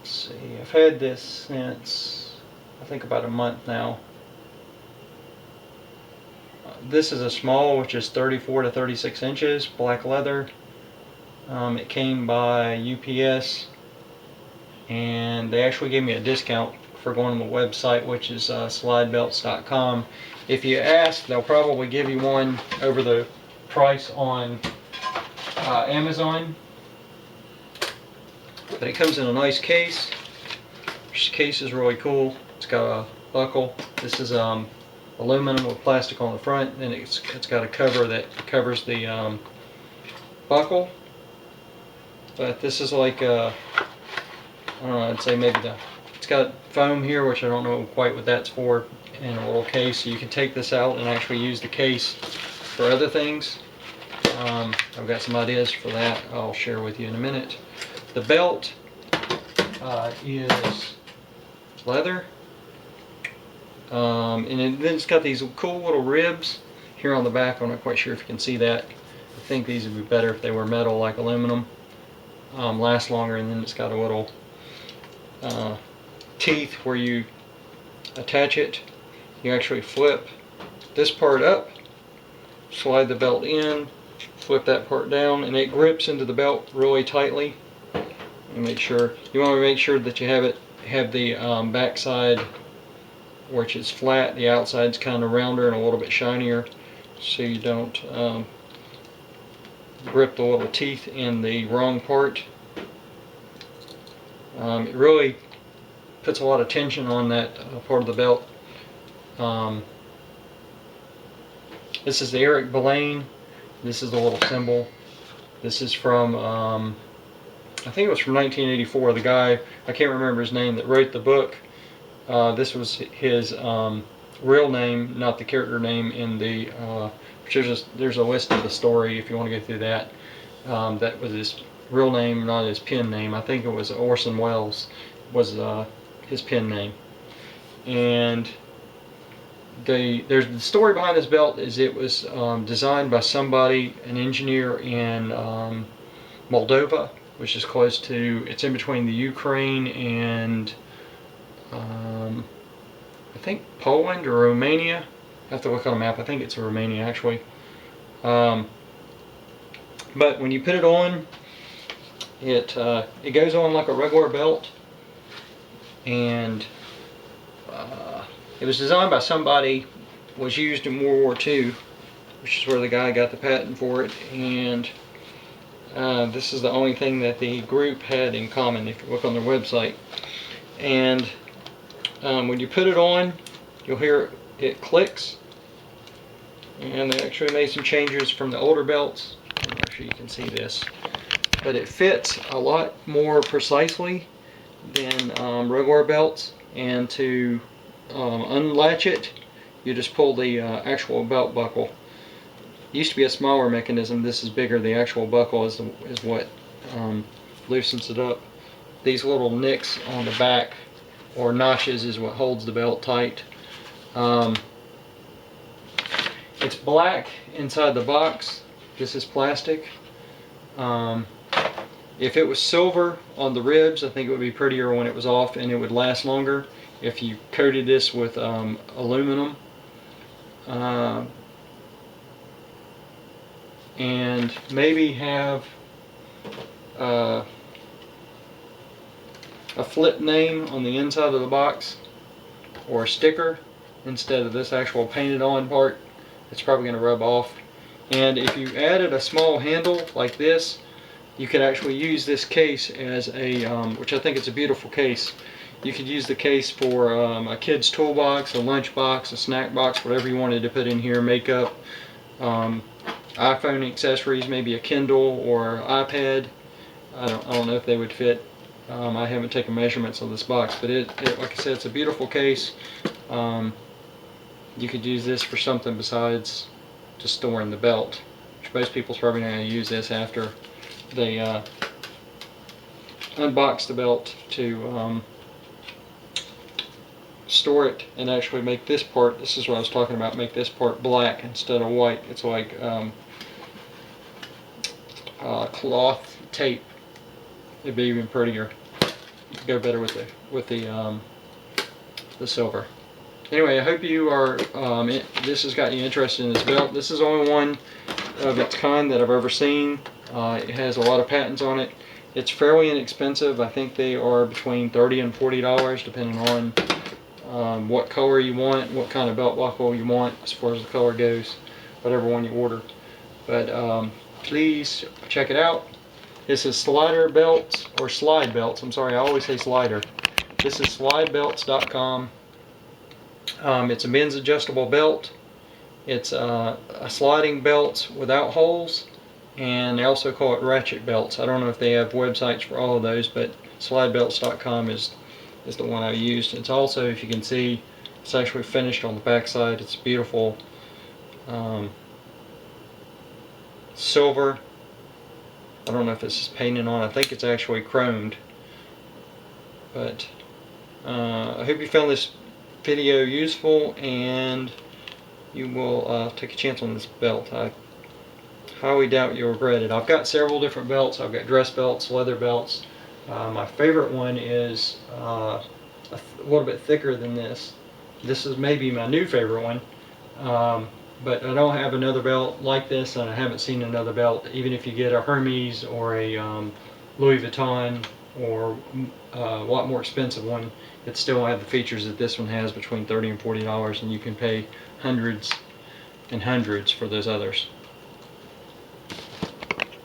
let's see, I've had this since I think about a month now. This is a small, which is 34 to 36 inches, black leather. It came by UPS, and they actually gave me a discount for going on the website, which is SlideBelts.com. If you ask, they'll probably give you one over the price on Amazon. But it comes in a nice case. This case is really cool. It's got a buckle. This is aluminum with plastic on the front, and it's got a cover that covers the buckle. But this is like I don't know, I'd say maybe it's got foam here, which I don't know quite what that's for, in a little case. So you can take this out and actually use the case for other things. I've got some ideas for that I'll share with you in a minute. The belt is leather, and then it's got these cool little ribs here on the back. I'm not quite sure if you can see that. I think these would be better if they were metal, like aluminum. Last longer. And then it's got a little teeth where you attach it. You actually flip this part up, slide the belt in, flip that part down, and it grips into the belt really tightly. And make sure you want to make sure that you have the back side, which is flat. The outside's kind of rounder and a little bit shinier, so you don't grip the little teeth in the wrong part. It really puts a lot of tension on that part of the belt. This is the Eric Blaine. This is the little symbol. This is from I think it was from 1984. The guy, I can't remember his name, that wrote the book. This was his real name, not the character name in the there's a list of the story if you want to go through that. That was his real name, not his pen name. I think it was Orson Welles was his pen name. And there's the story behind this belt is it was designed by somebody, an engineer in Moldova, which is close to, it's in between the Ukraine and I think Poland or Romania. I have to look on a map. I think it's Romania actually. But when you put it on, it goes on like a regular belt, and it was designed by somebody, was used in World War II, which is where the guy got the patent for it. And this is the only thing that the group had in common if you look on their website. And when you put it on, you'll hear it clicks. And they actually made some changes from the older belts. I'm not sure you can see this, but it fits a lot more precisely than regular belts. And to unlatch it, you just pull the actual belt buckle. It used to be a smaller mechanism. This is bigger. The actual buckle is what loosens it up. These little nicks on the back, or notches, is what holds the belt tight. It's black inside the box. This is plastic. If it was silver on the ribs, I think it would be prettier when it was off, and it would last longer if you coated this with aluminum. And maybe have a flip name on the inside of the box, or a sticker, instead of this actual painted on part. It's probably going to rub off. And if you added a small handle like this, you could actually use this case as a, which I think it's a beautiful case. You could use the case for a kid's toolbox, a lunch box, a snack box, whatever you wanted to put in here, makeup, iPhone accessories, maybe a Kindle or iPad. I don't know if they would fit. I haven't taken measurements on this box, but it like I said, it's a beautiful case. You could use this for something besides just storing the belt, which most people's probably not going to use this after they unbox the belt to store it and actually make this part, this is what I was talking about, make this part black instead of white. It's like cloth tape. It'd be even prettier. go better with the silver. Anyway, I hope you are. This has got you interested in this belt. This is only one of its kind that I've ever seen. It has a lot of patents on it. It's fairly inexpensive. I think they are between $30 and $40, depending on what color you want, what kind of belt buckle you want as far as the color goes, whatever one you order. But please check it out. This is SlideBelt, or SlideBelt. I'm sorry, I always say slider. This is SlideBelts.com. It's a men's adjustable belt. It's a sliding belt without holes, and they also call it ratchet belts. I don't know if they have websites for all of those, but SlideBelts.com is the one I used. It's also, if you can see, it's actually finished on the back side. It's beautiful silver. I don't know if this is painted on. I think it's actually chromed. But I hope you found this video useful, and you will take a chance on this belt. I highly doubt you'll regret it. I've got several different belts. I've got dress belts, leather belts. My favorite one is a little bit thicker than this. This is maybe my new favorite one. But I don't have another belt like this, and I haven't seen another belt. Even if you get a Hermes or a Louis Vuitton or a lot more expensive one, it still have the features that this one has, between $30 and $40, and you can pay hundreds and hundreds for those others.